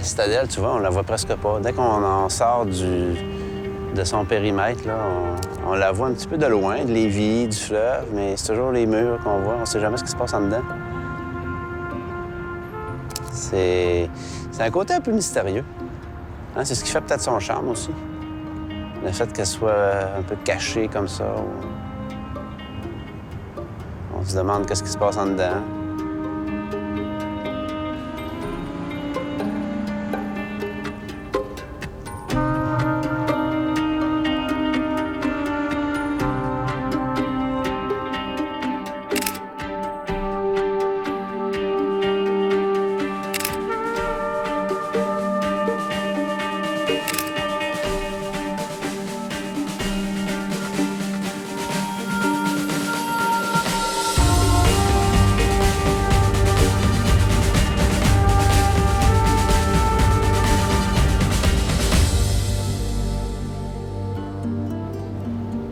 La citadelle, tu vois, on la voit presque pas. Dès qu'on en sort de son périmètre, là, on la voit un petit peu de loin, de Lévis, du fleuve, mais c'est toujours les murs qu'on voit. On sait jamais ce qui se passe en dedans. C'est un côté un peu mystérieux. Hein? C'est ce qui fait peut-être son charme aussi. Le fait qu'elle soit un peu cachée comme ça. On se demande qu'est-ce qui se passe en dedans.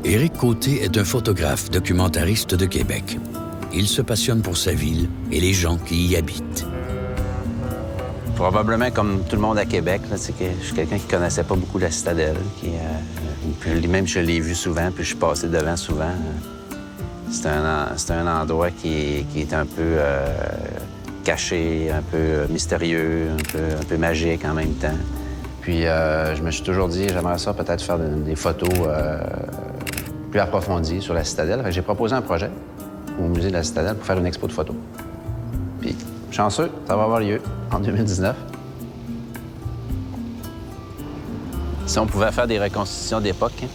Éric Côté est un photographe documentariste de Québec. Il se passionne pour sa ville et les gens qui y habitent. Probablement comme tout le monde à Québec, c'est que je suis quelqu'un qui connaissait pas beaucoup la citadelle. Puis même je l'ai vu souvent, puis je suis passé devant souvent. C'est un endroit qui est un peu caché, un peu mystérieux, un peu magique en même temps. Puis je me suis toujours dit, j'aimerais ça peut-être faire des photos plus approfondies sur la citadelle. J'ai proposé un projet au musée de la citadelle pour faire une expo de photos. Puis chanceux, ça va avoir lieu en 2019. Si on pouvait faire des reconstitutions d'époque, hein?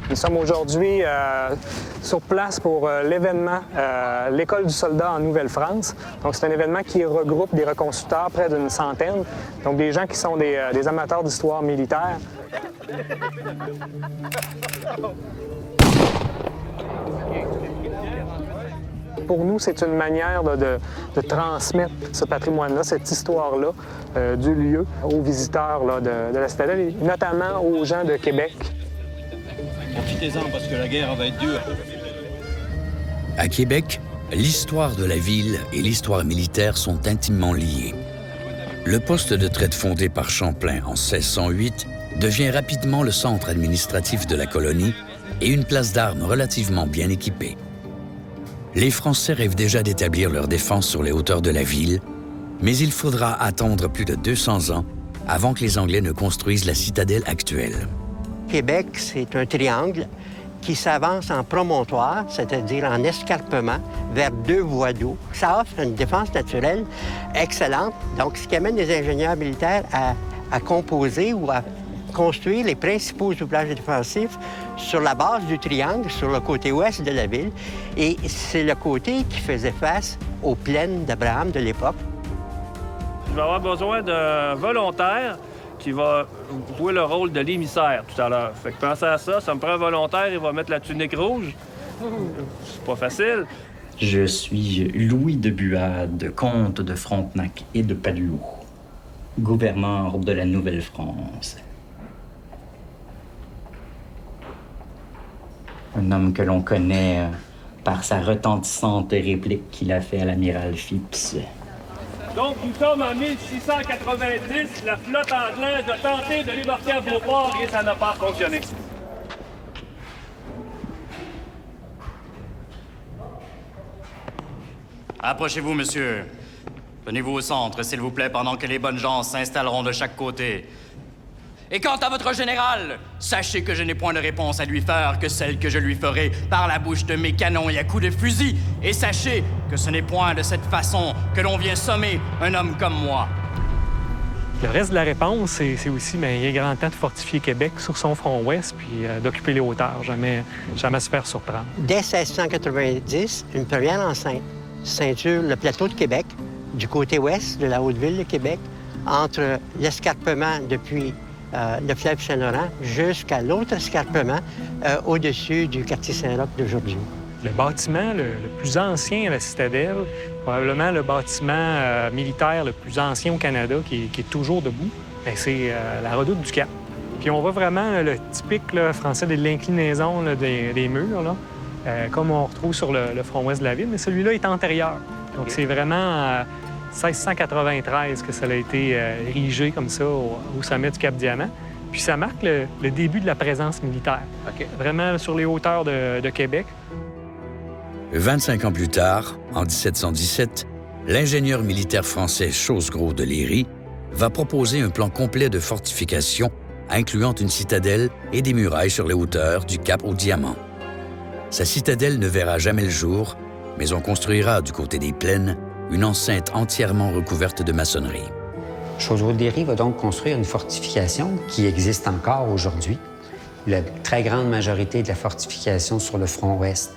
Nous sommes aujourd'hui sur place pour l'événement l'École du soldat en Nouvelle-France. Donc, c'est un événement qui regroupe des reconstructeurs, près d'une centaine. Donc, des gens qui sont des amateurs d'histoire militaire. Pour nous, c'est une manière de transmettre ce patrimoine-là, cette histoire-là du lieu aux visiteurs là, de la citadelle, et notamment aux gens de Québec. Profitez-en parce que la guerre va être dure. À Québec, l'histoire de la ville et l'histoire militaire sont intimement liées. Le poste de traite fondé par Champlain en 1608 devient rapidement le centre administratif de la colonie et une place d'armes relativement bien équipée. Les Français rêvent déjà d'établir leur défense sur les hauteurs de la ville, mais il faudra attendre plus de 200 ans avant que les Anglais ne construisent la citadelle actuelle. Québec, c'est un triangle qui s'avance en promontoire, c'est-à-dire en escarpement, vers deux voies d'eau. Ça offre une défense naturelle excellente, donc ce qui amène les ingénieurs militaires à composer ou à construire les principaux ouvrages défensifs sur la base du triangle, sur le côté ouest de la ville. Et c'est le côté qui faisait face aux plaines d'Abraham de l'époque. Il va avoir besoin d'un volontaire qui va jouer le rôle de l'émissaire tout à l'heure. Fait que pensez à ça, ça me prend un volontaire, il va mettre la tunique rouge. C'est pas facile. Je suis Louis de Buade, comte de Frontenac et de Paduau, gouverneur de la Nouvelle-France. Un homme que l'on connaît par sa retentissante réplique qu'il a fait à l'amiral Phipps. Donc, nous sommes en 1690. La flotte anglaise a tenté de débarquer à Beauport et ça n'a pas fonctionné. Approchez-vous, monsieur. Tenez-vous au centre, s'il vous plaît, pendant que les bonnes gens s'installeront de chaque côté. Et quant à votre général, sachez que je n'ai point de réponse à lui faire que celle que je lui ferai par la bouche de mes canons et à coups de fusil. Et sachez que ce n'est point de cette façon que l'on vient sommer un homme comme moi. Le reste de la réponse, c'est aussi, bien, il est grand temps de fortifier Québec sur son front ouest puis d'occuper les hauteurs, jamais se faire surprendre. Dès 1690, une première enceinte ceinture le plateau de Québec, du côté ouest de la Haute-Ville de Québec, entre l'escarpement depuis le fleuve Saint-Laurent jusqu'à l'autre escarpement au-dessus du quartier Saint-Roch d'aujourd'hui. Le bâtiment le plus ancien à la citadelle, probablement le bâtiment militaire le plus ancien au Canada qui est toujours debout, c'est la redoute du Cap. Puis on voit vraiment le typique là, français de l'inclinaison là, des murs, là, comme on retrouve sur le front ouest de la ville, mais celui-là est antérieur. Donc c'est vraiment 1693 que ça a été érigé comme ça au sommet du Cap-Diamant. Puis ça marque le début de la présence militaire, vraiment sur les hauteurs de Québec. 25 ans plus tard, en 1717, l'ingénieur militaire français Chosgros de Léry va proposer un plan complet de fortification incluant une citadelle et des murailles sur les hauteurs du Cap aux Diamants. Sa citadelle ne verra jamais le jour, mais on construira du côté des plaines une enceinte entièrement recouverte de maçonnerie. Chosgros de Léry va donc construire une fortification qui existe encore aujourd'hui. La très grande majorité de la fortification sur le front ouest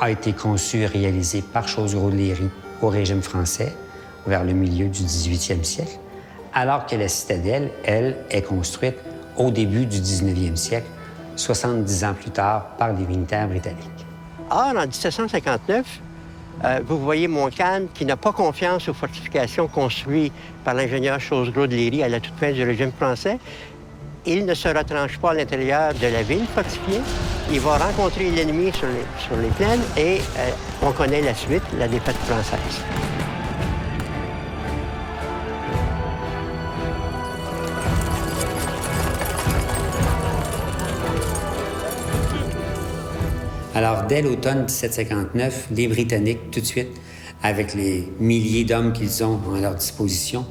a été conçue et réalisée par Chosgros de Léry au régime français vers le milieu du 18e siècle, alors que la citadelle, elle, est construite au début du 19e siècle, 70 ans plus tard, par les militaires britanniques. Or, en 1759, vous voyez Montcalm qui n'a pas confiance aux fortifications construites par l'ingénieur Chosgros de Léry à la toute fin du régime français. Il ne se retranche pas à l'intérieur de la ville fortifiée. Il va rencontrer l'ennemi sur les plaines et on connaît la suite, la défaite française. Alors, dès l'automne 1759, les Britanniques, tout de suite, avec les milliers d'hommes qu'ils ont à leur disposition,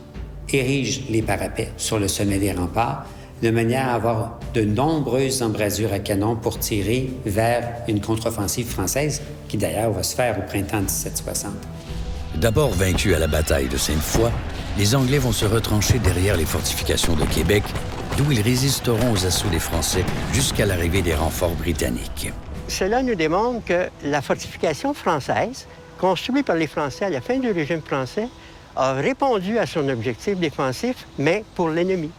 érigent les parapets sur le sommet des remparts, de manière à avoir de nombreuses embrasures à canon pour tirer vers une contre-offensive française, qui d'ailleurs va se faire au printemps 1760. D'abord vaincus à la bataille de Sainte-Foy, les Anglais vont se retrancher derrière les fortifications de Québec, d'où ils résisteront aux assauts des Français jusqu'à l'arrivée des renforts britanniques. Cela nous démontre que la fortification française, construite par les Français à la fin du régime français, a répondu à son objectif défensif, mais pour l'ennemi.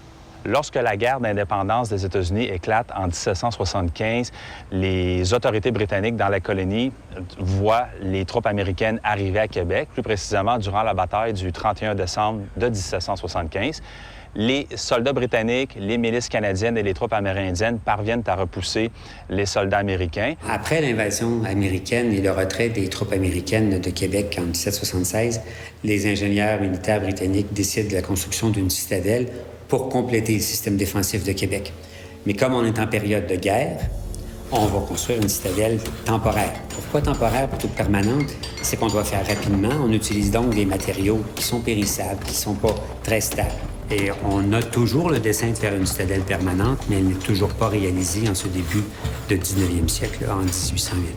Lorsque la guerre d'indépendance des États-Unis éclate en 1775, les autorités britanniques dans la colonie voient les troupes américaines arriver à Québec, plus précisément durant la bataille du 31 décembre de 1775. Les soldats britanniques, les milices canadiennes et les troupes amérindiennes parviennent à repousser les soldats américains. Après l'invasion américaine et le retrait des troupes américaines de Québec en 1776, les ingénieurs militaires britanniques décident de la construction d'une citadelle pour compléter le système défensif de Québec. Mais comme on est en période de guerre, on va construire une citadelle temporaire. Pourquoi temporaire plutôt que permanente? C'est qu'on doit faire rapidement. On utilise donc des matériaux qui sont périssables, qui ne sont pas très stables. Et on a toujours le dessein de faire une citadelle permanente, mais elle n'est toujours pas réalisée en ce début du 19e siècle, en 1808.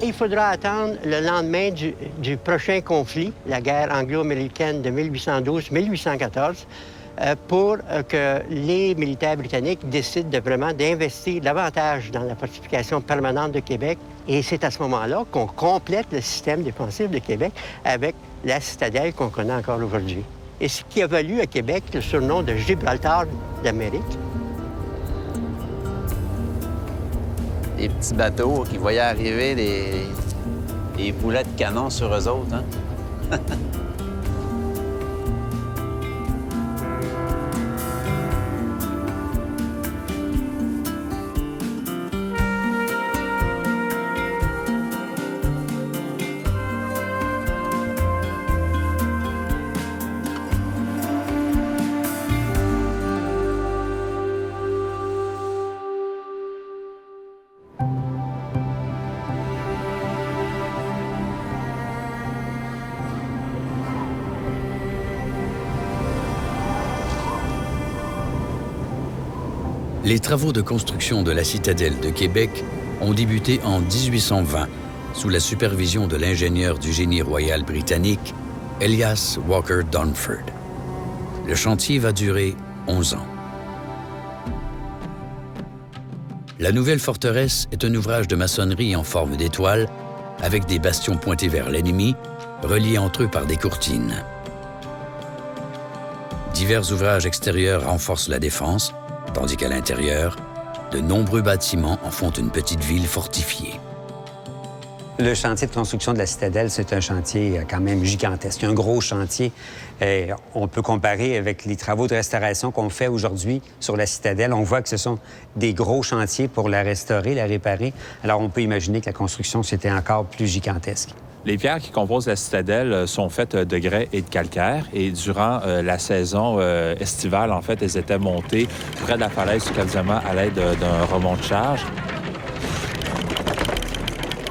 Il faudra attendre le lendemain du prochain conflit, la guerre anglo-américaine de 1812-1814, pour que les militaires britanniques décident vraiment d'investir davantage dans la fortification permanente de Québec. Et c'est à ce moment-là qu'on complète le système défensif de Québec avec la citadelle qu'on connaît encore aujourd'hui. Et ce qui a valu à Québec le surnom de Gibraltar d'Amérique. Les petits bateaux qui voyaient arriver les boulets de canon sur eux autres, hein? Les travaux de construction de la citadelle de Québec ont débuté en 1820 sous la supervision de l'ingénieur du génie royal britannique Elias Walker Dunford. Le chantier va durer 11 ans. La nouvelle forteresse est un ouvrage de maçonnerie en forme d'étoile avec des bastions pointés vers l'ennemi, reliés entre eux par des courtines. Divers ouvrages extérieurs renforcent la défense, tandis qu'à l'intérieur, de nombreux bâtiments en font une petite ville fortifiée. Le chantier de construction de la citadelle, c'est un chantier quand même gigantesque, un gros chantier. On peut comparer avec les travaux de restauration qu'on fait aujourd'hui sur la citadelle. On voit que ce sont des gros chantiers pour la restaurer, la réparer. Alors, on peut imaginer que la construction, c'était encore plus gigantesque. Les pierres qui composent la citadelle sont faites de grès et de calcaire. Et durant la saison estivale, en fait, elles étaient montées près de la falaise du Calzama à l'aide d'un remont de charge.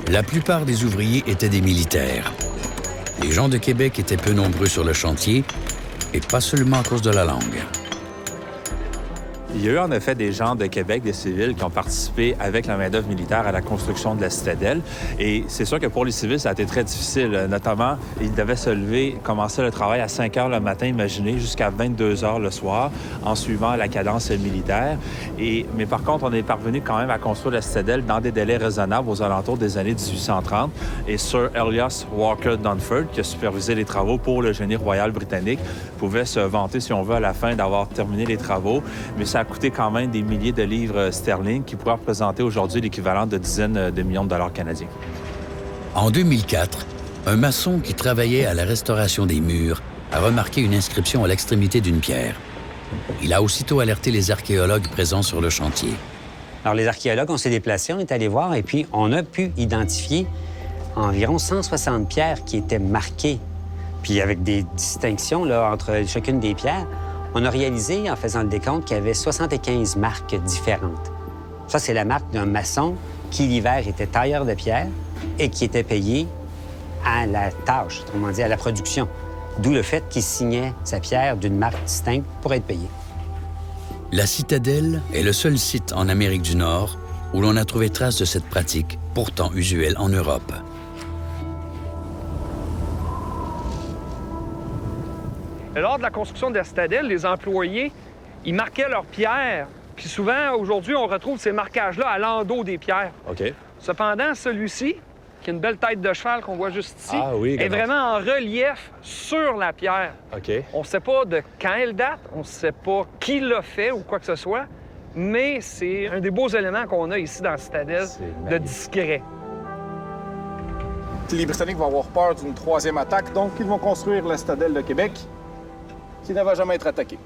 La plupart des ouvriers étaient des militaires. Les gens de Québec étaient peu nombreux sur le chantier, et pas seulement à cause de la langue. Il y a eu en effet des gens de Québec, des civils, qui ont participé avec la main-d'œuvre militaire à la construction de la citadelle. Et c'est sûr que pour les civils, ça a été très difficile. Notamment, ils devaient se lever, commencer le travail à 5 heures le matin, imaginez, jusqu'à 22 heures le soir, en suivant la cadence militaire. Mais par contre, on est parvenu quand même à construire la citadelle dans des délais raisonnables aux alentours des années 1830. Et Sir Elias Walker Dunford, qui a supervisé les travaux pour le génie royal britannique, pouvait se vanter, si on veut, à la fin d'avoir terminé les travaux. Mais ça a coûté quand même des milliers de livres sterling qui pourraient représenter aujourd'hui l'équivalent de dizaines de millions de dollars canadiens. En 2004, un maçon qui travaillait à la restauration des murs a remarqué une inscription à l'extrémité d'une pierre. Il a aussitôt alerté les archéologues présents sur le chantier. Alors, les archéologues, on s'est déplacés, on est allé voir, et puis on a pu identifier environ 160 pierres qui étaient marquées. Puis avec des distinctions là, entre chacune des pierres, on a réalisé, en faisant le décompte, qu'il y avait 75 marques différentes. Ça, c'est la marque d'un maçon qui, l'hiver, était tailleur de pierre et qui était payé à la tâche, autrement dit, à la production. D'où le fait qu'il signait sa pierre d'une marque distincte pour être payé. La citadelle est le seul site en Amérique du Nord où l'on a trouvé trace de cette pratique, pourtant usuelle en Europe. Lors de la construction de la citadelle, les employés, ils marquaient leurs pierres. Puis souvent, aujourd'hui, on retrouve ces marquages-là à l'endos des pierres. OK. Cependant, celui-ci, qui a une belle tête de cheval qu'on voit juste ici, est vraiment en relief sur la pierre. OK. On ne sait pas de quand elle date, on ne sait pas qui l'a fait ou quoi que ce soit, mais c'est un des beaux éléments qu'on a ici dans la citadelle de discret. Les Britanniques vont avoir peur d'une troisième attaque, donc ils vont construire la citadelle de Québec, qui ne va jamais être attaquée.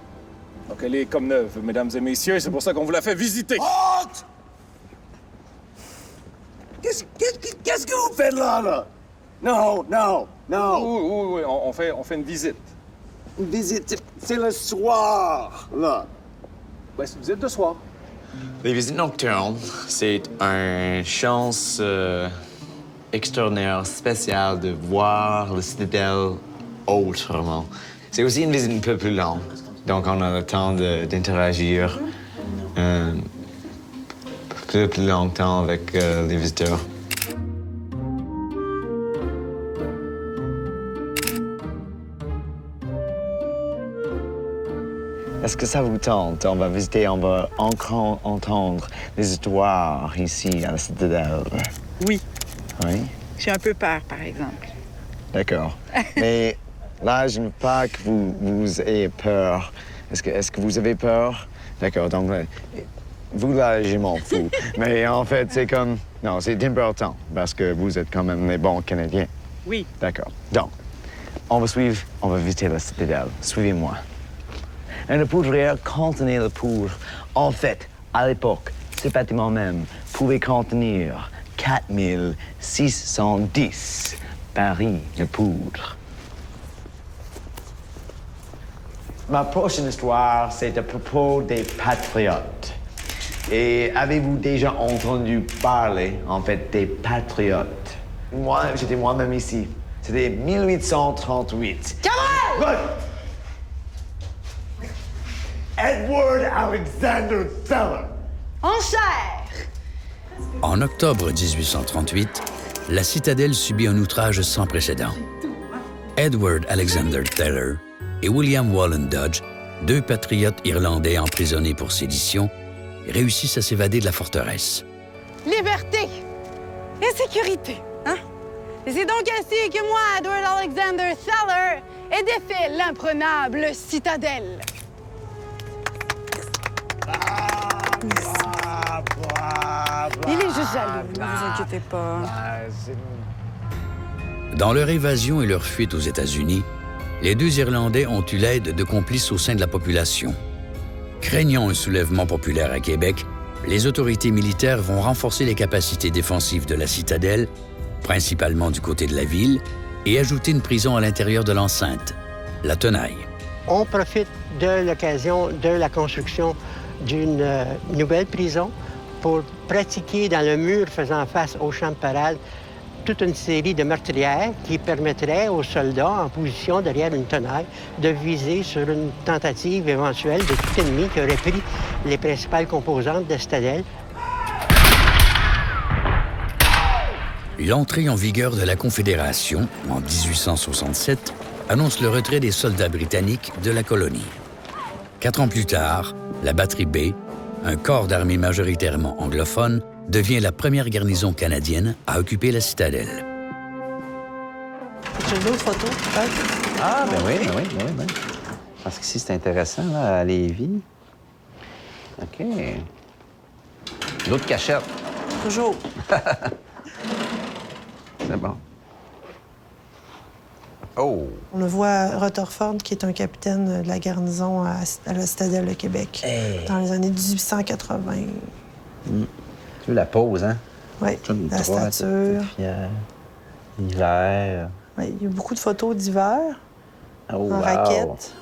Donc elle est comme neuve, mesdames et messieurs, c'est pour ça qu'on vous la fait visiter. Halt! Qu'est-ce que vous faites là? Non. Oui, on fait une visite. Une visite, c'est le soir, là. Ouais, c'est une visite de soir. Les visites nocturnes, c'est une chance extraordinaire, spéciale de voir la citadelle autrement. C'est aussi une visite un peu plus longue, donc on a le temps d'interagir plus longtemps avec les visiteurs. Est-ce que ça vous tente? On va visiter, on va encore entendre les histoires ici à la citadelle. Oui. Oui? J'ai un peu peur, par exemple. D'accord. Mais là, je ne veux pas que vous ayez peur. Est-ce que vous avez peur? D'accord, donc vous, là, je m'en fous. Mais en fait, c'est comme... Non, c'est important, parce que vous êtes quand même les bons Canadiens. Oui. D'accord. Donc, on va visiter la citadelle. Suivez-moi. Une poudrière contenait la poudre. En fait, à l'époque, ce bâtiment même pouvait contenir 4610 barils de poudre. Ma prochaine histoire, c'est à propos des patriotes. Et avez-vous déjà entendu parler, en fait, des patriotes? Moi, j'étais moi-même ici. C'était 1838. Camarade! Edward Alexander Teller. En chair! En octobre 1838, la citadelle subit un outrage sans précédent. Edward Alexander Teller et William Wallen Dodge, deux patriotes irlandais emprisonnés pour sédition, réussissent à s'évader de la forteresse. Liberté et sécurité, hein? Et c'est donc ainsi que moi, Edward Alexander Teller, ai défait l'imprenable citadelle. Il est juste jaloux, ne vous inquiétez pas. Dans leur évasion et leur fuite aux États-Unis, les deux Irlandais ont eu l'aide de complices au sein de la population. Craignant un soulèvement populaire à Québec, les autorités militaires vont renforcer les capacités défensives de la citadelle, principalement du côté de la ville, et ajouter une prison à l'intérieur de l'enceinte, la Tenaille. On profite de l'occasion de la construction d'une nouvelle prison pour pratiquer dans le mur faisant face au champ de parade toute une série de meurtrières qui permettraient aux soldats en position derrière une tenaille de viser sur une tentative éventuelle de tout ennemi qui aurait pris les principales composantes de la citadelle. L'entrée en vigueur de la Confédération, en 1867, annonce le retrait des soldats britanniques de la colonie. 4 ans plus tard, la batterie B, un corps d'armée majoritairement anglophone, devient la première garnison canadienne à occuper la citadelle. J'ai une autre photo, peut-être? Ah, ben oui. Parce qu'ici, c'est intéressant, là, à Lévis. OK. L'autre cachette. Toujours. C'est bon. Oh! On le voit Rutherford, qui est un capitaine de la garnison à la citadelle de Québec, dans les années 1880. Tu veux la pause, hein? Oui, la stature. L'hiver. Oui, il y a beaucoup de photos d'hiver en raquette.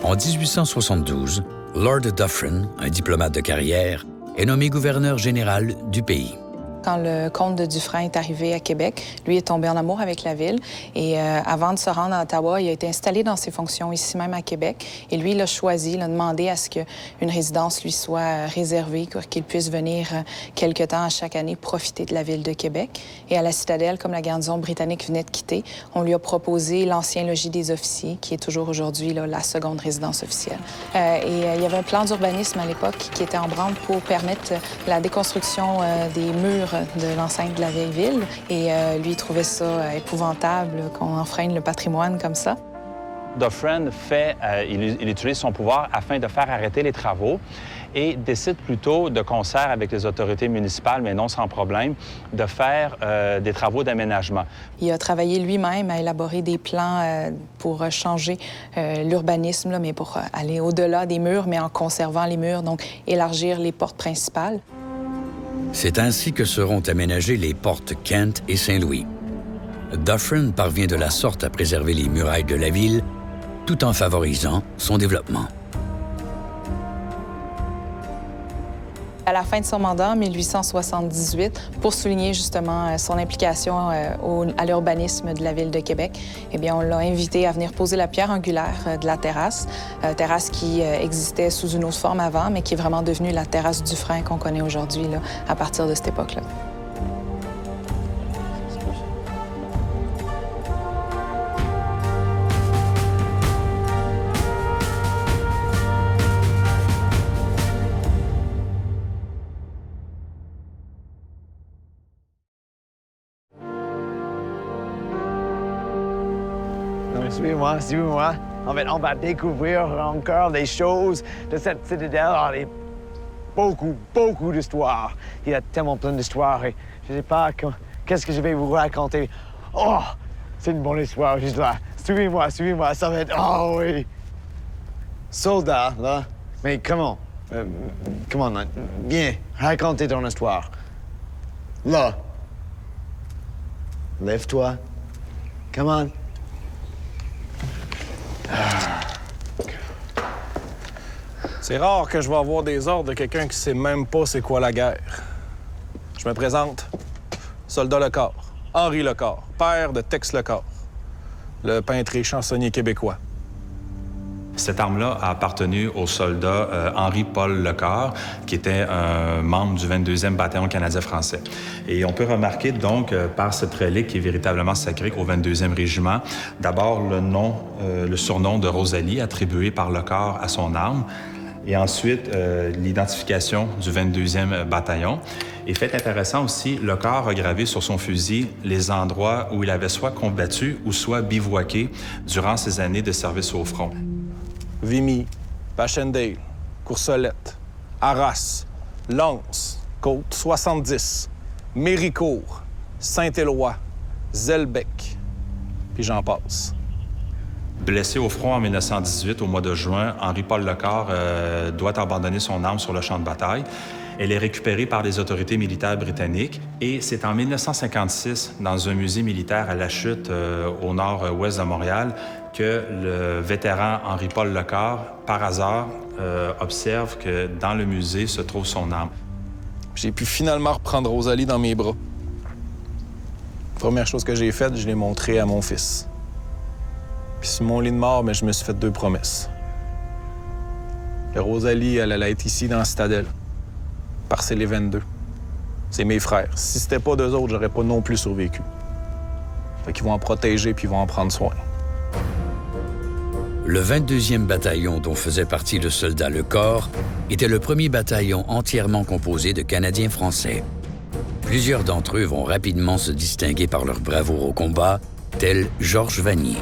En 1872, Lord Dufferin, un diplomate de carrière, est nommé gouverneur général du pays. Quand le comte de Dufresne est arrivé à Québec, lui est tombé en amour avec la ville. Et avant de se rendre à Ottawa, il a été installé dans ses fonctions ici même à Québec. Et lui, il a choisi, il a demandé à ce qu'une résidence lui soit réservée, qu'il puisse venir quelque temps à chaque année profiter de la ville de Québec. Et à la citadelle, comme la garnison britannique venait de quitter, on lui a proposé l'ancien logis des officiers, qui est toujours aujourd'hui la seconde résidence officielle. Il y avait un plan d'urbanisme à l'époque qui était en branle pour permettre la déconstruction des murs de l'enceinte de la vieille ville. Et lui, il trouvait ça épouvantable qu'on enfreigne le patrimoine comme ça. Dufresne il utilise son pouvoir afin de faire arrêter les travaux et décide plutôt, de concert avec les autorités municipales, mais non sans problème, de faire des travaux d'aménagement. Il a travaillé lui-même à élaborer des plans pour changer l'urbanisme, mais pour aller au-delà des murs, mais en conservant les murs, donc élargir les portes principales. C'est ainsi que seront aménagées les portes Kent et Saint-Louis. Dufferin parvient de la sorte à préserver les murailles de la ville, tout en favorisant son développement. À la fin de son mandat, en 1878, pour souligner justement son implication à l'urbanisme de la ville de Québec, eh bien, on l'a invité à venir poser la pierre angulaire de la terrasse, terrasse qui existait sous une autre forme avant, mais qui est vraiment devenue la terrasse Dufresne qu'on connaît aujourd'hui, à partir de cette époque-là. Suivez-moi. En fait, on va découvrir encore des choses de cette citadelle. Il y a beaucoup d'histoires. Il y a tellement plein d'histoires et je ne sais pas qu'est-ce que je vais vous raconter. Oh, c'est une bonne histoire juste là. Suivez-moi, ça va être... Oh oui! Soldat, là. Mais comment? Comment? Viens, racontez ton histoire. Là. Lève-toi. Come on. C'est rare que je vais avoir des ordres de quelqu'un qui sait même pas c'est quoi la guerre. Je me présente, soldat Lecor, Henri Lecor, père de Tex Lecor, le peintre et chansonnier québécois. Cette arme-là a appartenu au soldat Henri-Paul Lecor, qui était un membre du 22e bataillon canadien-français. Et on peut remarquer donc par cette relique qui est véritablement sacrée au 22e régiment, d'abord le surnom de Rosalie attribué par Lecor à son arme, et ensuite l'identification du 22e bataillon. Et fait intéressant aussi, Lecor a gravé sur son fusil les endroits où il avait soit combattu ou soit bivouaqué durant ses années de service au front. Vimy, Passchendaele, Courcelette, Arras, Lens, Côte 70, Méricourt, Saint-Éloi, Zelbec, puis j'en passe. Blessé au front en 1918, au mois de juin, Henri-Paul Lecor doit abandonner son arme sur le champ de bataille. Elle est récupérée par les autorités militaires britanniques et c'est en 1956, dans un musée militaire à La Chute, au nord-ouest de Montréal, que le vétéran Henri-Paul Lecor, par hasard, observe que dans le musée se trouve son arme. J'ai pu finalement reprendre Rosalie dans mes bras. Première chose que j'ai faite, je l'ai montrée à mon fils. Puis sur mon lit de mort, je me suis fait 2 promesses. Que Rosalie, elle allait être ici dans la citadelle. Parce que c'est les 22. C'est mes frères. Si c'était pas d'eux autres, j'aurais pas non plus survécu. Fait qu'ils vont en protéger puis ils vont en prendre soin. Le 22e bataillon dont faisait partie le soldat Lecor était le premier bataillon entièrement composé de Canadiens français. Plusieurs d'entre eux vont rapidement se distinguer par leur bravoure au combat, tel Georges Vanier.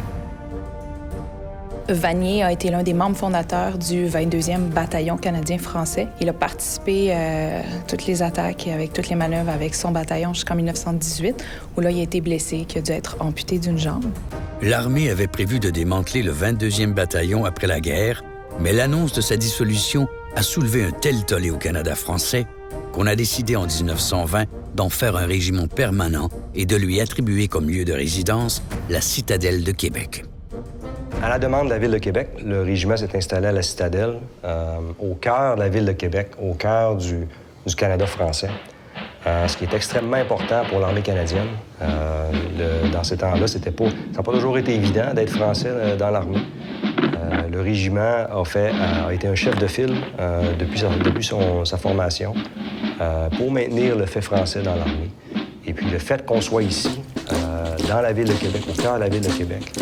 Vanier a été l'un des membres fondateurs du 22e bataillon canadien-français. Il a participé à toutes les attaques et avec toutes les manœuvres avec son bataillon jusqu'en 1918, où là, il a été blessé, qui a dû être amputé d'une jambe. L'armée avait prévu de démanteler le 22e bataillon après la guerre, mais l'annonce de sa dissolution a soulevé un tel tollé au Canada français qu'on a décidé en 1920 d'en faire un régiment permanent et de lui attribuer comme lieu de résidence la citadelle de Québec. À la demande de la Ville de Québec, le régiment s'est installé à la citadelle, au cœur de la Ville de Québec, au cœur du Canada français, ce qui est extrêmement important pour l'armée canadienne. Dans ces temps-là, ça n'a pas toujours été évident d'être français dans l'armée. Le régiment a été un chef de file depuis sa formation pour maintenir le fait français dans l'armée. Et puis le fait qu'on soit ici, dans la Ville de Québec, au cœur de la Ville de Québec,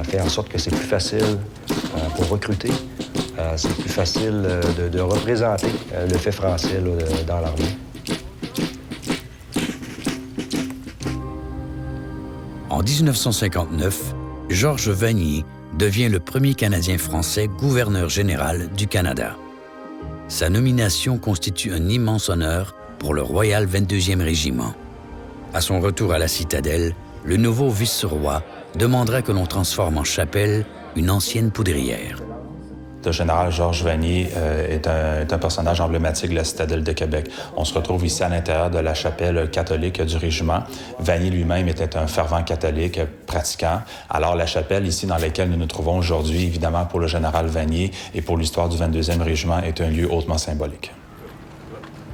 fait en sorte que c'est plus facile pour recruter, c'est plus facile de représenter le fait français dans l'armée. En 1959, Georges Vanier devient le premier Canadien français gouverneur général du Canada. Sa nomination constitue un immense honneur pour le Royal 22e Régiment. À son retour à la citadelle, le nouveau vice-roi demandera que l'on transforme en chapelle une ancienne poudrière. Le général Georges Vanier est un personnage emblématique de la citadelle de Québec. On se retrouve ici à l'intérieur de la chapelle catholique du régiment. Vanier lui-même était un fervent catholique pratiquant. Alors la chapelle ici dans laquelle nous nous trouvons aujourd'hui, évidemment pour le général Vanier et pour l'histoire du 22e régiment, est un lieu hautement symbolique.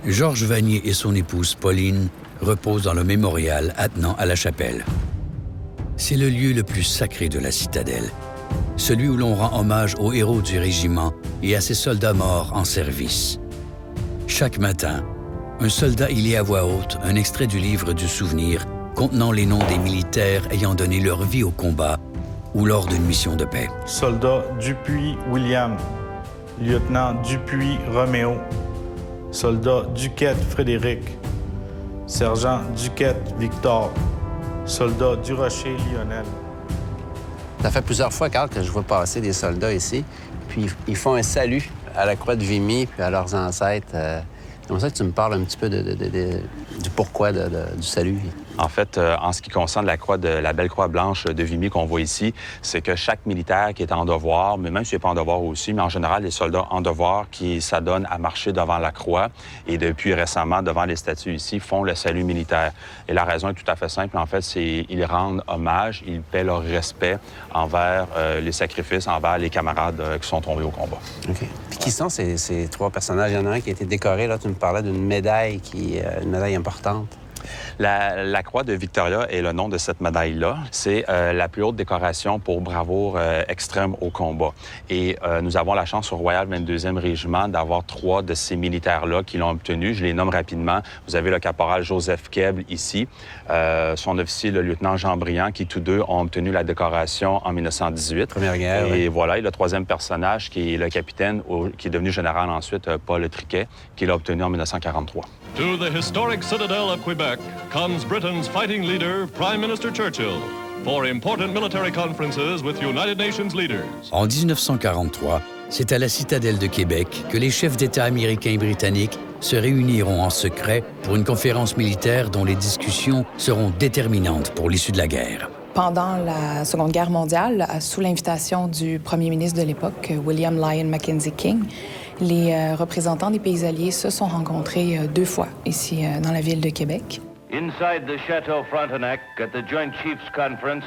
Georges Vanier et son épouse Pauline reposent dans le mémorial attenant à la chapelle. C'est le lieu le plus sacré de la citadelle, celui où l'on rend hommage aux héros du régiment et à ses soldats morts en service. Chaque matin, un soldat y lit à voix haute un extrait du livre du souvenir contenant les noms des militaires ayant donné leur vie au combat ou lors d'une mission de paix. Soldat Dupuis William, lieutenant Dupuis Roméo, soldat Duquette Frédéric, sergent Duquette Victor, soldat Durocher Lionel. Ça fait plusieurs fois, Carl, que je vois passer des soldats ici, puis ils font un salut à la croix de Vimy puis à leurs ancêtres. Comme ça que tu me parles un petit peu du pourquoi du salut. En fait, en ce qui concerne la belle croix blanche de Vimy qu'on voit ici, c'est que chaque militaire qui est en devoir, mais même s'il n'est pas en devoir aussi, mais en général, les soldats en devoir qui s'adonnent à marcher devant la croix et depuis récemment, devant les statues ici, font le salut militaire. Et la raison est tout à fait simple, en fait, c'est qu'ils rendent hommage, ils paient leur respect envers les sacrifices, envers les camarades qui sont tombés au combat. OK. Puis qui sont ces 3 personnages? Il y en a un qui a été décoré, là, tu me parlais d'une médaille une médaille importante. La croix de Victoria est le nom de cette médaille-là. C'est la plus haute décoration pour bravoure extrême au combat. Et nous avons la chance au Royal 22e Régiment d'avoir 3 de ces militaires-là qui l'ont obtenu. Je les nomme rapidement. Vous avez le caporal Joseph Keble ici, son officier, le lieutenant Jean Briand, qui tous deux ont obtenu la décoration en 1918. Première guerre, Et oui. voilà, et le troisième personnage, qui est le capitaine, qui est devenu général ensuite, Paul Triquet, qui l'a obtenu en 1943. To the historic citadel of Quebec comes Britain's fighting leader, Prime Minister Churchill, for important military conferences with United Nations leaders. En 1943, c'est à la citadelle de Québec que les chefs d'État américains et britanniques se réuniront en secret pour une conférence militaire dont les discussions seront déterminantes pour l'issue de la guerre. Pendant la Seconde Guerre mondiale, sous l'invitation du premier ministre de l'époque, William Lyon Mackenzie King, les représentants des pays alliés se sont rencontrés 2 fois ici dans la ville de Québec. Inside the Chateau Frontenac, at the Joint Chiefs Conference,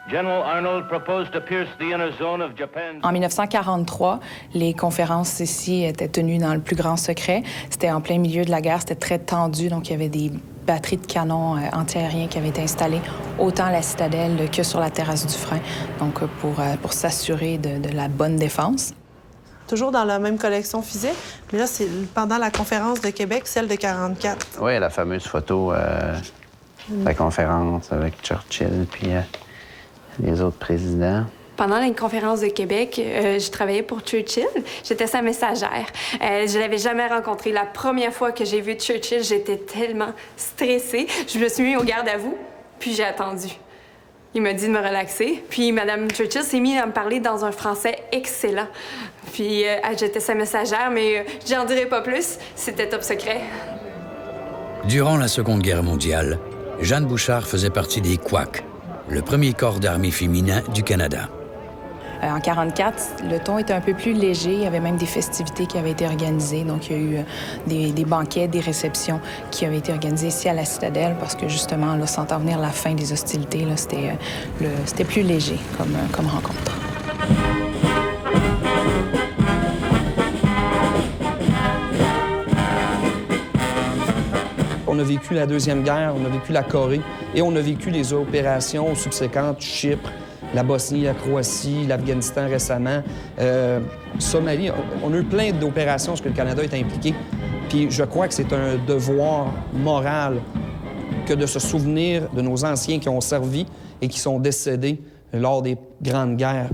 General Arnold proposed to pierce the inner zone of Japan. En 1943, les conférences ici étaient tenues dans le plus grand secret. C'était en plein milieu de la guerre, c'était très tendu, donc il y avait des batteries de canons antiaériens qui avaient été installées autant à la citadelle que sur la terrasse du Frein, donc pour s'assurer de la bonne défense. Toujours dans la même collection physique, mais là, c'est pendant la conférence de Québec, celle de 44. Oui, la fameuse photo de la conférence avec Churchill puis les autres présidents. Pendant la conférence de Québec, je travaillais pour Churchill. J'étais sa messagère. Je l'avais jamais rencontré. La première fois que j'ai vu Churchill, j'étais tellement stressée. Je me suis mis au garde à vous, puis j'ai attendu. Il m'a dit de me relaxer. Puis Mme Churchill s'est mise à me parler dans un français excellent. Puis j'étais sa messagère, mais j'en dirai pas plus. C'était top secret. Durant la Seconde Guerre mondiale, Jeanne Bouchard faisait partie des Quacks, le premier corps d'armée féminin du Canada. En 1944, le ton était un peu plus léger. Il y avait même des festivités qui avaient été organisées. Donc, il y a eu des banquets, des réceptions qui avaient été organisées ici à la Citadelle parce que, justement, là, sentant venir la fin des hostilités, là, c'était plus léger comme rencontre. On a vécu la Deuxième Guerre, on a vécu la Corée et on a vécu les opérations subséquentes, Chypre, la Bosnie, la Croatie, l'Afghanistan récemment, Somalie. On a eu plein d'opérations sur lesquelles le Canada est impliqué. Puis je crois que c'est un devoir moral que de se souvenir de nos anciens qui ont servi et qui sont décédés lors des grandes guerres.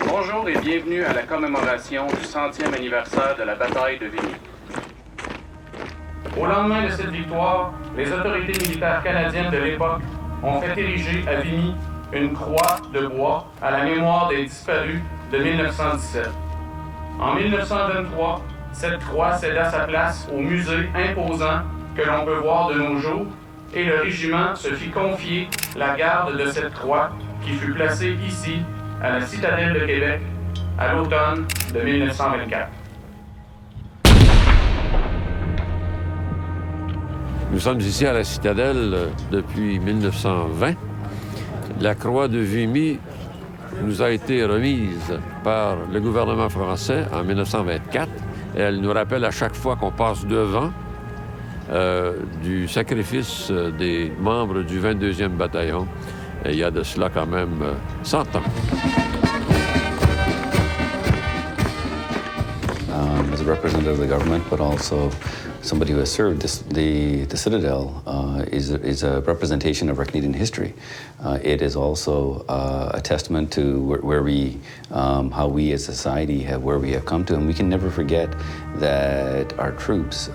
Bonjour et bienvenue à la commémoration du 100e anniversaire de la bataille de Vimy. Au lendemain de cette victoire, les autorités militaires canadiennes de l'époque ont fait ériger à Vimy une croix de bois à la mémoire des disparus de 1917. En 1923, cette croix céda sa place au musée imposant que l'on peut voir de nos jours et le régiment se fit confier la garde de cette croix qui fut placée ici à la Citadelle de Québec à l'automne de 1924. Nous sommes ici à la Citadelle depuis 1920. La croix de Vimy nous a été remise par le gouvernement français en 1924. Et elle nous rappelle à chaque fois qu'on passe devant du sacrifice des membres du 22e bataillon. Et il y a de cela quand même 100 ans. As a representative of the government, but also somebody who has served, the Citadel is a representation of our Canadian history. It is also a testament to where we, how we as a society where we have come to, and we can never forget that our troops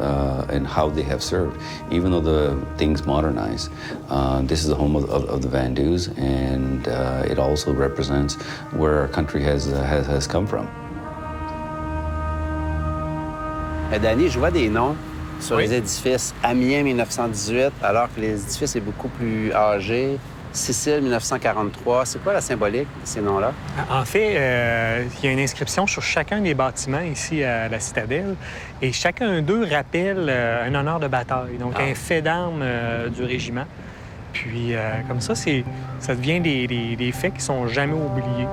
and how they have served, even though the things modernize. This is the home of the Vandus, and it also represents where our country has come from. Danny, je vois des noms sur les édifices. Amiens, 1918, alors que les édifices sont beaucoup plus âgés. Sicile, 1943. C'est quoi la symbolique de ces noms-là? En fait, il y a une inscription sur chacun des bâtiments ici à la Citadelle et chacun d'eux rappelle un honneur de bataille, donc un fait d'armes du régiment. Puis comme ça, ça devient des faits qui sont jamais oubliés.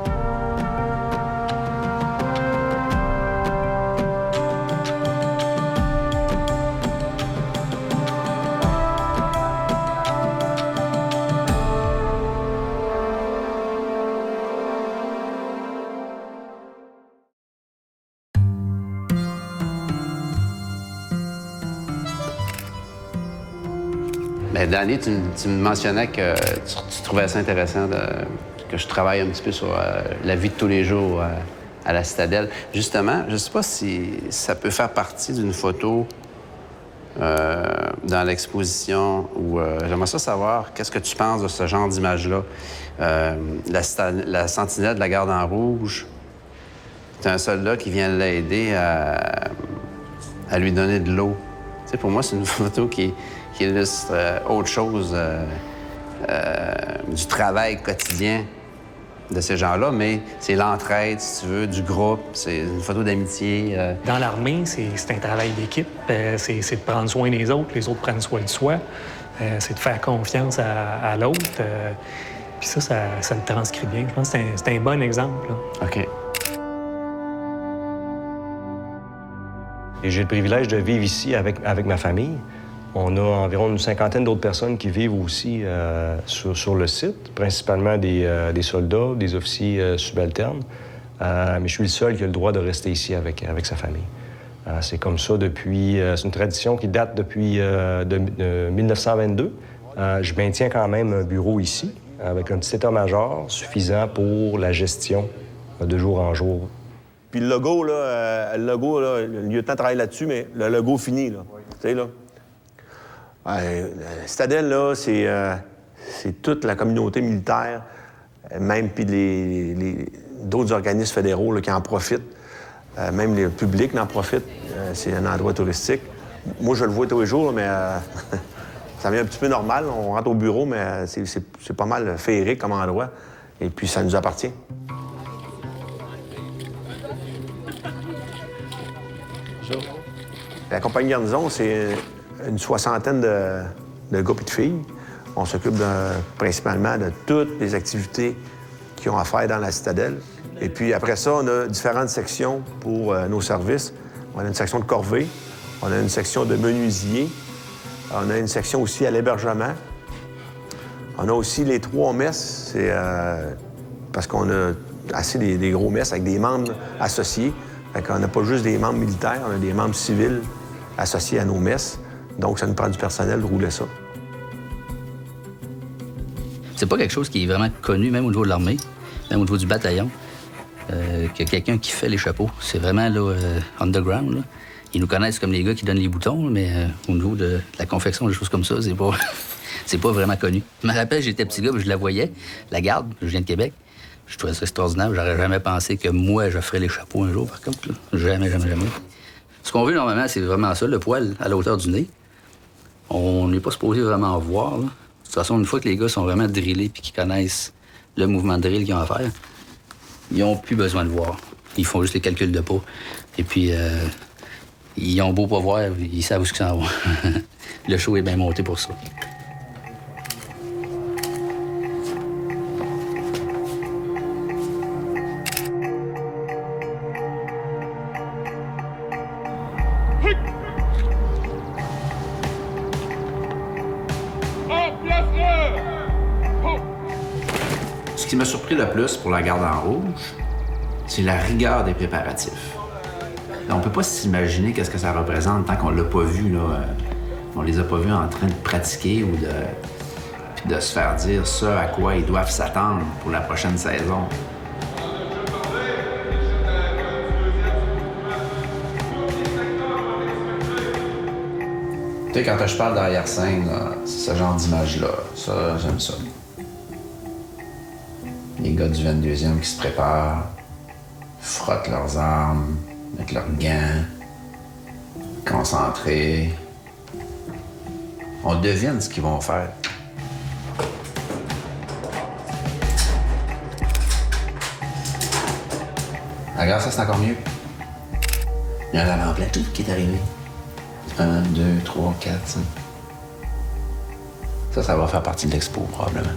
Bien, Danny, tu me mentionnais que tu trouvais ça intéressant que je travaille un petit peu sur la vie de tous les jours à la Citadelle. Justement, je ne sais pas si ça peut faire partie d'une photo dans l'exposition ou j'aimerais ça savoir qu'est-ce que tu penses de ce genre d'image-là. La sentinelle de la garde en rouge, c'est un soldat qui vient l'aider à lui donner de l'eau. Tu sais, pour moi, c'est une photo qui illustre autre chose du travail quotidien de ces gens-là, mais c'est l'entraide, si tu veux, du groupe, c'est une photo d'amitié. Dans l'armée, c'est un travail d'équipe, c'est de prendre soin des autres, les autres prennent soin de soi, c'est de faire confiance à l'autre. Puis ça le transcrit bien. Je pense que c'est un bon exemple. Là. OK. Et j'ai le privilège de vivre ici avec ma famille. On a environ une cinquantaine d'autres personnes qui vivent aussi sur le site, principalement des soldats, des officiers subalternes. Mais je suis le seul qui a le droit de rester ici avec sa famille. C'est comme ça depuis... c'est une tradition qui date depuis 1922. Je maintiens quand même un bureau ici, avec un petit état-major suffisant pour la gestion de jour en jour. Puis le logo, le lieutenant travaille là-dessus, mais le logo fini, là. Tu sais, là. La Citadelle, là, c'est toute la communauté militaire, même puis d'autres organismes fédéraux là, qui en profitent. Même le public en profite. C'est un endroit touristique. Moi, je le vois tous les jours, mais ça devient un petit peu normal. On rentre au bureau, mais c'est pas mal féerique comme endroit. Et puis, ça nous appartient. La compagnie Garnison, c'est une soixantaine de gars et de filles. On s'occupe principalement de toutes les activités qui ont à faire dans la Citadelle. Et puis après ça, on a différentes sections pour nos services. On a une section de corvée, on a une section de menuisier, on a une section aussi à l'hébergement. On a aussi les 3 messes, c'est parce qu'on a assez des gros messes avec des membres associés. Fait qu'on n'a pas juste des membres militaires, on a des membres civils associés à nos messes. Donc, ça nous prend du personnel de rouler ça. C'est pas quelque chose qui est vraiment connu, même au niveau de l'armée, même au niveau du bataillon, qu'il y a quelqu'un qui fait les chapeaux. C'est vraiment là, underground. Là. Ils nous connaissent comme les gars qui donnent les boutons, mais au niveau de la confection, des choses comme ça, c'est pas vraiment connu. Je me rappelle, j'étais petit gars, je la voyais, la garde, je viens de Québec. Je trouvais ça extraordinaire. J'aurais jamais pensé que moi, je ferais les chapeaux un jour, par contre. Là. Jamais. Ce qu'on veut, normalement, c'est vraiment ça, le poil à la hauteur du nez. On n'est pas supposé vraiment voir. Là. De toute façon, une fois que les gars sont vraiment drillés et qu'ils connaissent le mouvement de drill qu'ils ont à faire, ils n'ont plus besoin de voir. Ils font juste les calculs de pas. Et puis, ils ont beau pas voir, ils savent où ils s'en vont. Le show est bien monté pour ça. Ce qui m'a surpris le plus pour la garde en rouge, c'est la rigueur des préparatifs. On peut pas s'imaginer qu'est-ce que ça représente tant qu'on l'a pas vu, là. On les a pas vus en train de pratiquer ou de se faire dire ce à quoi ils doivent s'attendre pour la prochaine saison. Tu sais, quand je parle d'arrière-scène, c'est ce genre d'image-là. Ça, j'aime ça. Les gars du 22e qui se préparent, frottent leurs armes, mettent leurs gants, concentrés, On devine ce qu'ils vont faire. Regarde, ça, c'est encore mieux. Il y a un avant-plan tout qui est arrivé. 1, 2, 3, 4, 5. Ça va faire partie de l'expo, probablement.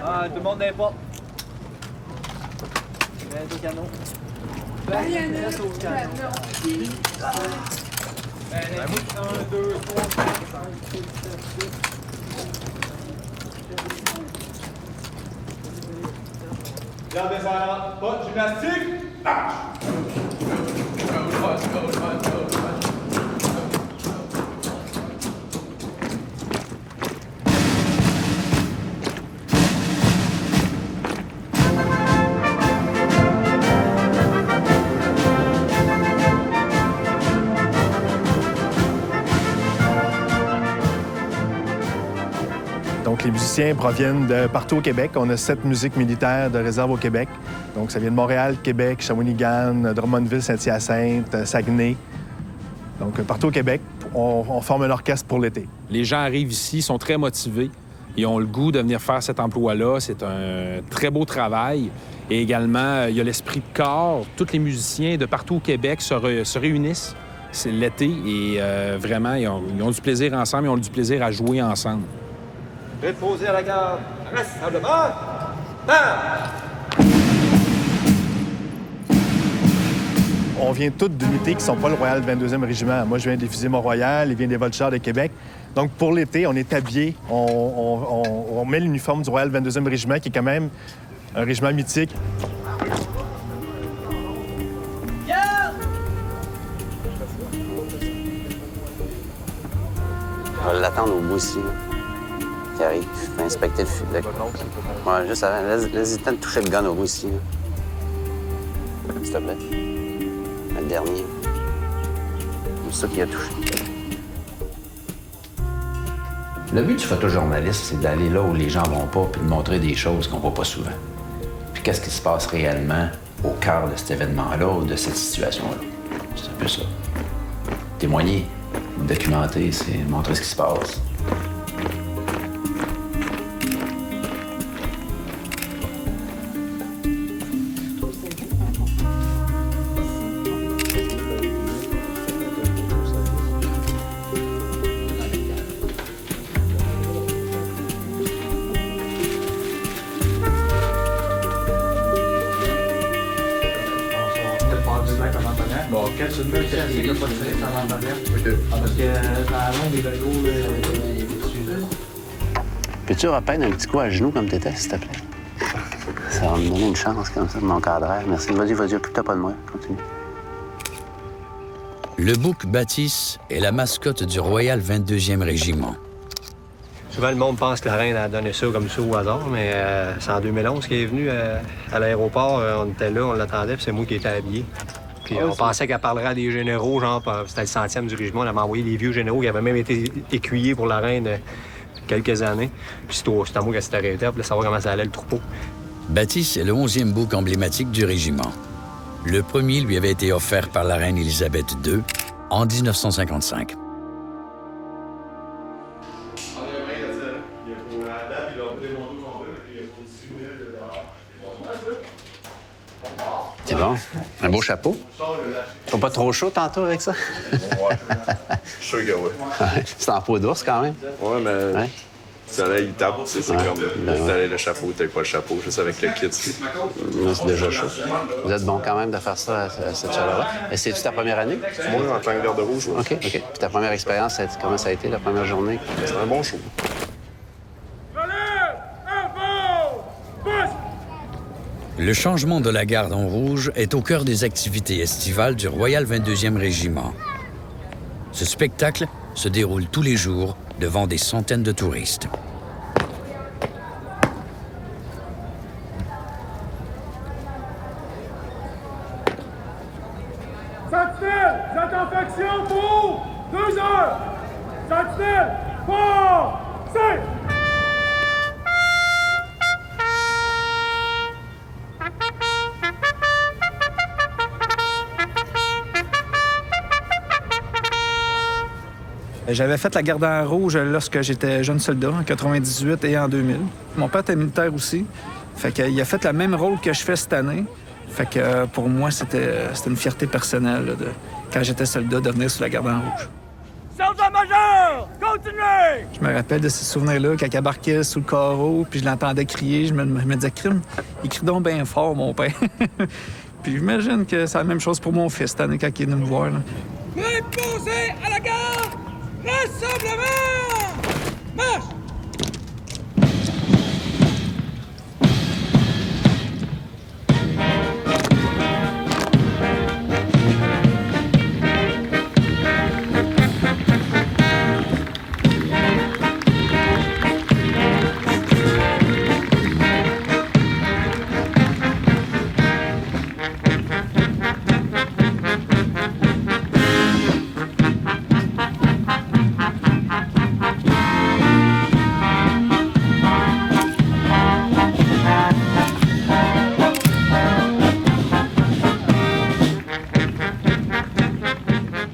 Ah, tout le monde n'importe. Au canot. Reste au canot. 1, 2, 3, 4, 5, 6, 7, 8. Garde descendant. Pas de gymnastique. Marche. Donc, les musiciens proviennent de partout au Québec. On a 7 musiques militaires de réserve au Québec. Donc, ça vient de Montréal, Québec, Shawinigan, Drummondville, Saint-Hyacinthe, Saguenay. Donc, partout au Québec, on forme un orchestre pour l'été. Les gens arrivent ici, sont très motivés. Ils ont le goût de venir faire cet emploi-là. C'est un très beau travail. Et également, il y a l'esprit de corps. Tous les musiciens de partout au Québec se réunissent. C'est l'été et vraiment, ils ont du plaisir ensemble. Ils ont du plaisir à jouer ensemble. Prêt de poser à la garde. Reste à On vient tous d'unités qui ne sont pas le Royal 22e Régiment. Moi, je viens des Fusils Mont-Royal, il vient des Voltigeurs de Québec. Donc, pour l'été, on est habillé, on met l'uniforme du Royal 22e Régiment, qui est quand même un régiment mythique. On va l'attendre au bout ici, là, qui arrive. Il faut inspecter le fil. Ouais, juste avant. Laisse-y le temps de toucher le gun au bout ici, là. S'il te plaît. Le dernier. C'est ça qui a touché. Le but du photojournaliste, c'est d'aller là où les gens vont pas puis de montrer des choses qu'on voit pas souvent. Puis qu'est-ce qui se passe réellement au cœur de cet événement-là ou de cette situation-là. C'est un peu ça. Témoigner, documenter, c'est montrer ce qui se passe. Bon, quel c'est le même que il n'y a pas de frais, ça va bien. Parce que la longue des logos, il est dessus. Peux-tu repeindre un petit coup à genoux comme t'étais, s'il te plaît? Ça va me donner une chance comme ça de m'encadrer. Merci. Vas-y, occupe-toi pas de moi. Continue. Le bouc Baptiste est la mascotte du Royal 22e Régiment. Souvent, le monde pense que la reine a donné ça comme ça au hasard, mais c'est en 2011 qu'elle est venue à l'aéroport. On était là, on l'attendait, puis c'est moi qui étais habillé. Puis on pensait qu'elle parlerait à des généraux, genre, c'était le 100e du régiment. Elle m'a envoyé des vieux généraux qui avaient même été écuyers pour la reine quelques années. Puis c'est à moi qu'elle s'est arrêtée pour savoir comment ça allait le troupeau. Baptiste est le 11e bouc emblématique du régiment. Le premier lui avait été offert par la reine Élisabeth II en 1955. C'est bon. Un beau chapeau. T'as pas trop chaud tantôt avec ça? Ouais. Je suis sûr que oui. C'est en peau d'ours quand même. Ouais, mais le soleil, il tape, tu sais, c'est comme le soleil, le chapeau, t'as pas le chapeau, juste avec le kit. C'est déjà chaud. Vous êtes bon quand même de faire ça à cette chaleur-là. Et c'est-tu ta première année? Moi, en tant que garde rouge. OK. Puis ta première expérience, comment ça a été, la première journée? C'était un bon show. Le changement de la garde en rouge est au cœur des activités estivales du Royal 22e Régiment. Ce spectacle se déroule tous les jours devant des centaines de touristes. Sentinelle, j'attends faction pour 2 heures. Sentinelle, fort, 5. J'avais fait la garde en rouge lorsque j'étais jeune soldat, en 98 et en 2000. Mon père était militaire aussi. Fait qu'il a fait le même rôle que je fais cette année. Fait que pour moi, c'était une fierté personnelle là, quand j'étais soldat de venir sur la garde en rouge. Sergent-major, continuez! Je me rappelle de ces souvenirs-là, quand il embarquait sous le carreau, puis je l'entendais crier, je me disais, crime, il crie donc bien fort, mon père. Puis j'imagine que c'est la même chose pour mon fils cette année quand il est venu me voir. Là. Préposé à la garde! Rassemblement! Marche!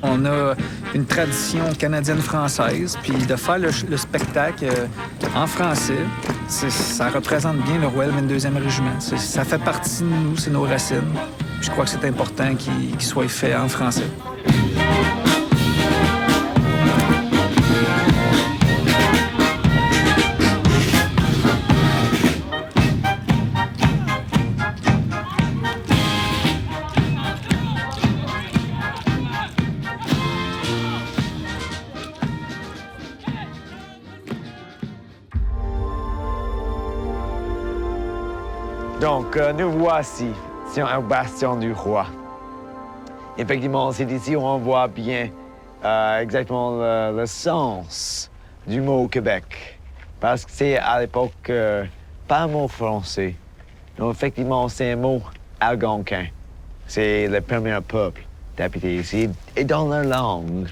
On a une tradition canadienne-française, puis de faire le spectacle en français, ça représente bien le Royal 22e Régiment. Ça fait partie de nous, c'est nos racines. Puis je crois que c'est important qu'il soit fait en français. Donc, nous voici sur un bastion du roi. Effectivement, c'est ici où on voit bien exactement le sens du mot Québec. Parce que c'est à l'époque pas un mot français. Donc, effectivement, c'est un mot algonquin. C'est le premier peuple d'habiter ici. Et dans leur langue,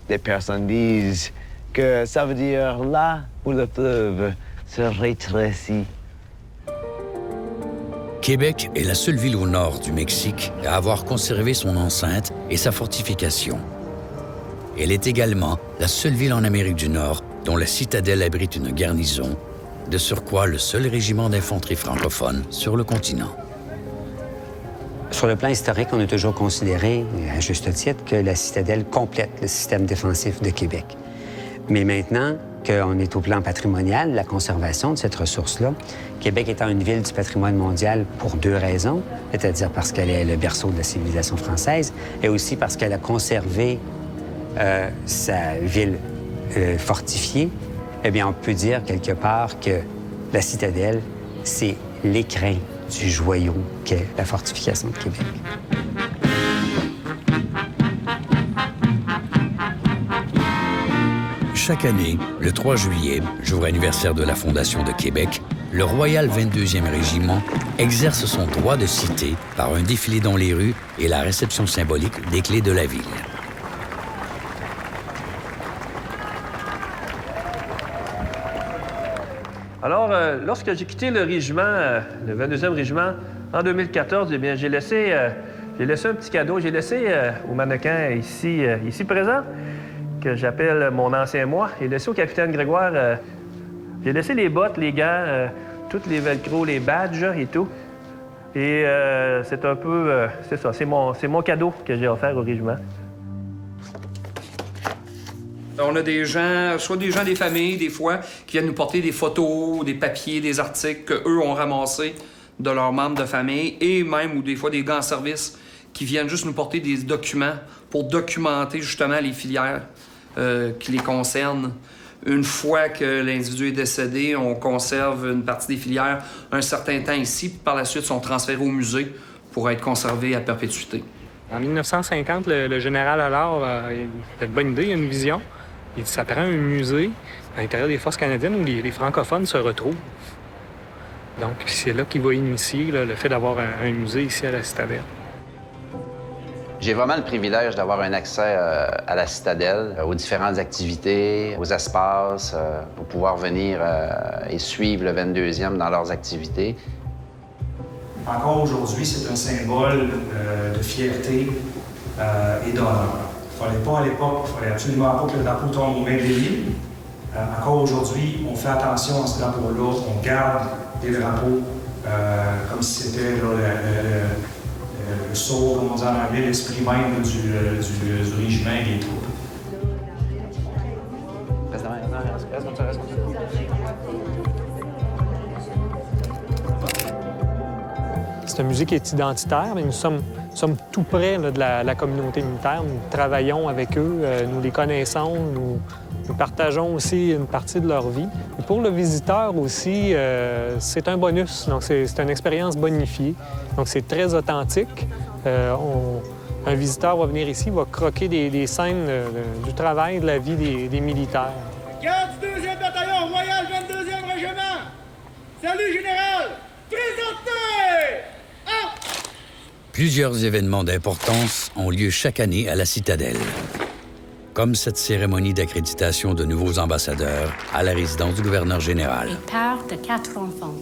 des personnes disent que ça veut dire là où le fleuve se rétrécit. Québec est la seule ville au nord du Mexique à avoir conservé son enceinte et sa fortification. Elle est également la seule ville en Amérique du Nord dont la citadelle abrite une garnison, de surcroît le seul régiment d'infanterie francophone sur le continent. Sur le plan historique, on a toujours considéré, à juste titre, que la citadelle complète le système défensif de Québec. Mais maintenant qu'on est au plan patrimonial, la conservation de cette ressource-là, Québec étant une ville du patrimoine mondial pour deux raisons, c'est-à-dire parce qu'elle est le berceau de la civilisation française et aussi parce qu'elle a conservé sa ville fortifiée, eh bien, on peut dire quelque part que la citadelle, c'est l'écrin du joyau qu'est la fortification de Québec. Chaque année, le 3 juillet, jour anniversaire de la Fondation de Québec, le Royal 22e Régiment exerce son droit de cité par un défilé dans les rues et la réception symbolique des clés de la ville. Alors, lorsque j'ai quitté le régiment, le 22e régiment, en 2014, eh bien, j'ai laissé un petit cadeau. J'ai laissé au mannequin ici présent, que j'appelle mon ancien moi. J'ai laissé au capitaine Grégoire, j'ai laissé les bottes, les gants, toutes les velcro, les badges et tout. Et c'est un peu, c'est ça, c'est mon cadeau que j'ai offert au régiment. On a des gens, soit des gens des familles, des fois, qui viennent nous porter des photos, des papiers, des articles qu'eux ont ramassés de leurs membres de famille, et même, ou des fois, des gars en service qui viennent juste nous porter des documents pour documenter justement les filières qui les concernent. Une fois que l'individu est décédé, on conserve une partie des filières un certain temps ici, puis par la suite sont transférés au musée pour être conservés à perpétuité. En 1950, le général Allard a une bonne idée, il a une vision. Il dit ça prend un musée à l'intérieur des forces canadiennes où les francophones se retrouvent. Donc, c'est là qu'il va initier le fait d'avoir un musée ici à la Citadelle. J'ai vraiment le privilège d'avoir un accès à la Citadelle, aux différentes activités, aux espaces, pour pouvoir venir et suivre le 22e dans leurs activités. Encore aujourd'hui, c'est un symbole de fierté et d'honneur. fallait pas à l'époque, il fallait absolument pas que le drapeau tombe aux mains des lits. Encore aujourd'hui, on fait attention à ce drapeau-là, on garde des drapeaux comme si c'était le soul, comme on dit en anglais, l'esprit même du régiment et des troupes. C'est une musique qui est identitaire, mais nous sommes tout près là, de la communauté militaire. Nous travaillons avec eux, nous les connaissons, nous partageons aussi une partie de leur vie. Et pour le visiteur aussi, c'est un bonus, donc c'est une expérience bonifiée. Donc c'est très authentique. Un visiteur va venir ici, va croquer des scènes du travail, de la vie des militaires. Garde du 2e bataillon royal 22e régiment. Salut, général. Présentez! Plusieurs événements d'importance ont lieu chaque année à la Citadelle, comme cette cérémonie d'accréditation de nouveaux ambassadeurs à la résidence du gouverneur général. Père de 4 enfants.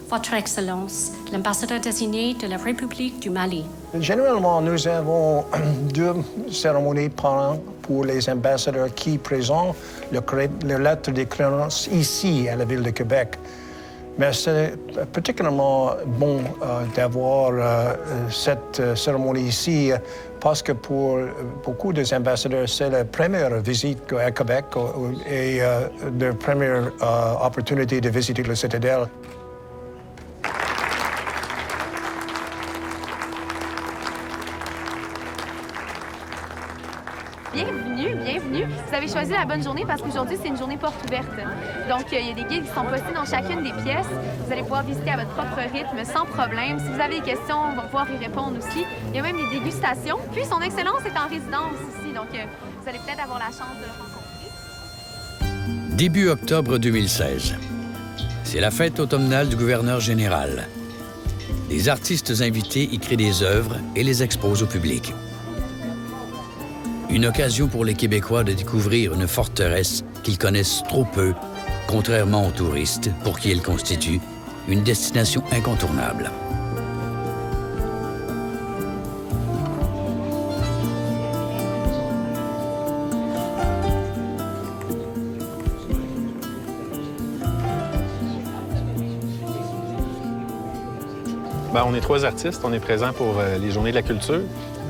Votre Excellence, l'ambassadeur désigné de la République du Mali. Généralement, nous avons 2 cérémonies par an pour les ambassadeurs qui présentent leur lettre de créance ici, à la ville de Québec. Mais c'est particulièrement bon d'avoir cette cérémonie ici parce que pour beaucoup des ambassadeurs, c'est la première visite à Québec et leur première opportunité de visiter la Citadelle. Bienvenue. Vous avez choisi la bonne journée parce qu'aujourd'hui, c'est une journée porte ouverte. Donc, il y a des guides qui sont postés dans chacune des pièces. Vous allez pouvoir visiter à votre propre rythme, sans problème. Si vous avez des questions, on va pouvoir y répondre aussi. Il y a même des dégustations. Puis, son Excellence est en résidence ici, donc vous allez peut-être avoir la chance de le rencontrer. Début octobre 2016. C'est la fête automnale du gouverneur général. Les artistes invités y créent des œuvres et les exposent au public. Une occasion pour les Québécois de découvrir une forteresse qu'ils connaissent trop peu, contrairement aux touristes, pour qui elle constitue une destination incontournable. On est 3 artistes, on est présents pour les Journées de la culture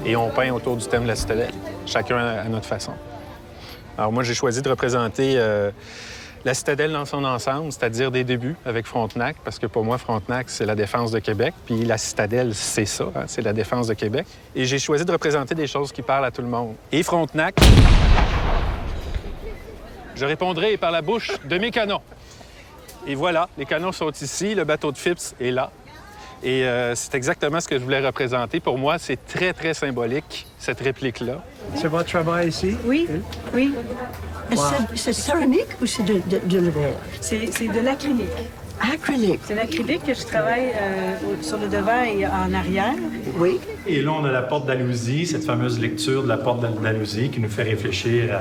et on peint autour du thème de la Citadelle, chacun à notre façon. Alors moi, j'ai choisi de représenter la Citadelle dans son ensemble, c'est-à-dire des débuts avec Frontenac, parce que pour moi, Frontenac, c'est la défense de Québec, puis la Citadelle, c'est ça, hein, c'est la défense de Québec. Et j'ai choisi de représenter des choses qui parlent à tout le monde. Et Frontenac, je répondrai par la bouche de mes canons. Et voilà, les canons sont ici, le bateau de Phipps est là. Et c'est exactement ce que je voulais représenter. Pour moi, c'est très, très symbolique, cette réplique-là. C'est votre travail ici? Oui, oui. Wow. C'est céramique ou c'est de verre? C'est de l'acrylique. Acrylique. C'est l'acrylique que je travaille sur le devant et en arrière. Oui. Et là, on a la porte d'Alousie, cette fameuse lecture de la porte d'Alousie qui nous fait réfléchir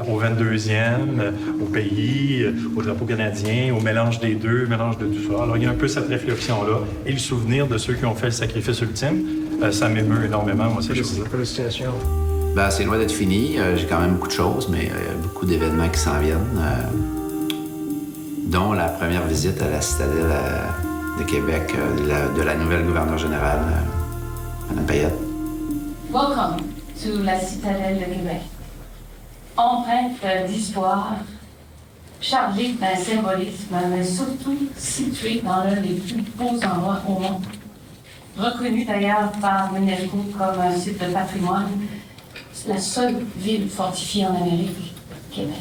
au 22e, au pays, au drapeau canadien, au mélange des deux, mélange de tout ça. Alors, il y a un peu cette réflexion-là et le souvenir de ceux qui ont fait le sacrifice ultime. Ça m'émeut énormément, moi, ces choses-là. Félicitations. Ben, c'est loin d'être fini. J'ai quand même beaucoup de choses, mais beaucoup d'événements qui s'en viennent. Dont la première visite à la Citadelle de Québec de la nouvelle gouverneure générale, Mme Payette. Welcome to la Citadelle de Québec. Empreinte d'histoire, chargée d'un symbolisme, mais surtout située dans l'un des plus beaux endroits au monde. Reconnu d'ailleurs par l'UNESCO comme un site de patrimoine, c'est la seule ville fortifiée en Amérique, Québec.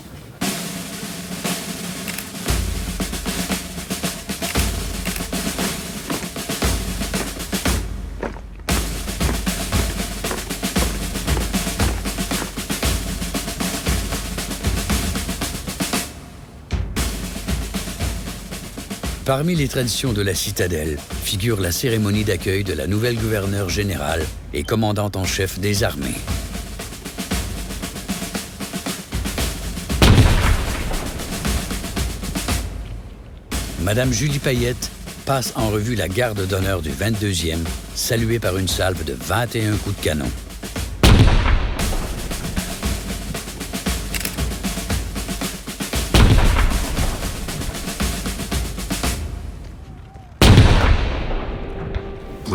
Parmi les traditions de la Citadelle figure la cérémonie d'accueil de la nouvelle gouverneure générale et commandante en chef des armées. Madame Julie Payette passe en revue la garde d'honneur du 22e, saluée par une salve de 21 coups de canon.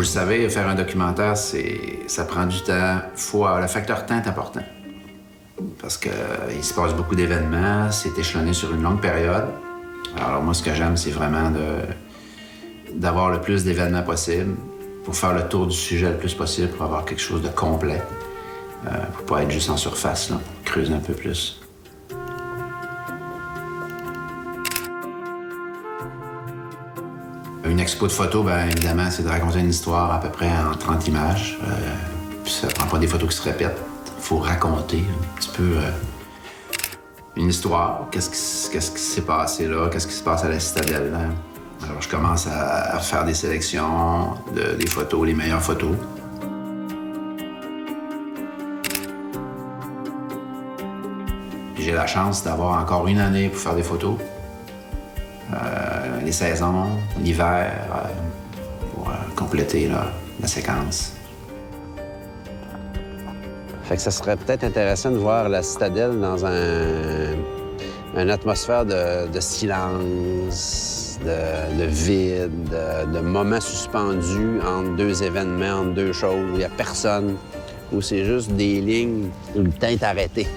le savez, faire un documentaire, ça prend du temps. Le facteur temps est important. Parce qu'il se passe beaucoup d'événements, c'est échelonné sur une longue période. Alors moi, ce que j'aime, c'est vraiment d'avoir le plus d'événements possible pour faire le tour du sujet le plus possible, pour avoir quelque chose de complet, pour pas être juste en surface, là, pour creuser un peu plus. Une expo de photos, bien évidemment, c'est de raconter une histoire à peu près en 30 images. Puis ça prend pas des photos qui se répètent. Il faut raconter un petit peu une histoire. Qu'est-ce qui s'est passé là? Qu'est-ce qui se passe à la citadelle? Là? Alors, je commence à faire des sélections des photos, les meilleures photos. Puis j'ai la chance d'avoir encore une année pour faire des photos. Les saisons, l'hiver, pour compléter la séquence. Fait que ça serait peut-être intéressant de voir la citadelle dans une atmosphère de silence, de vide, de moments suspendus entre deux événements, entre deux choses, où il n'y a personne, où c'est juste des lignes où le temps est arrêté.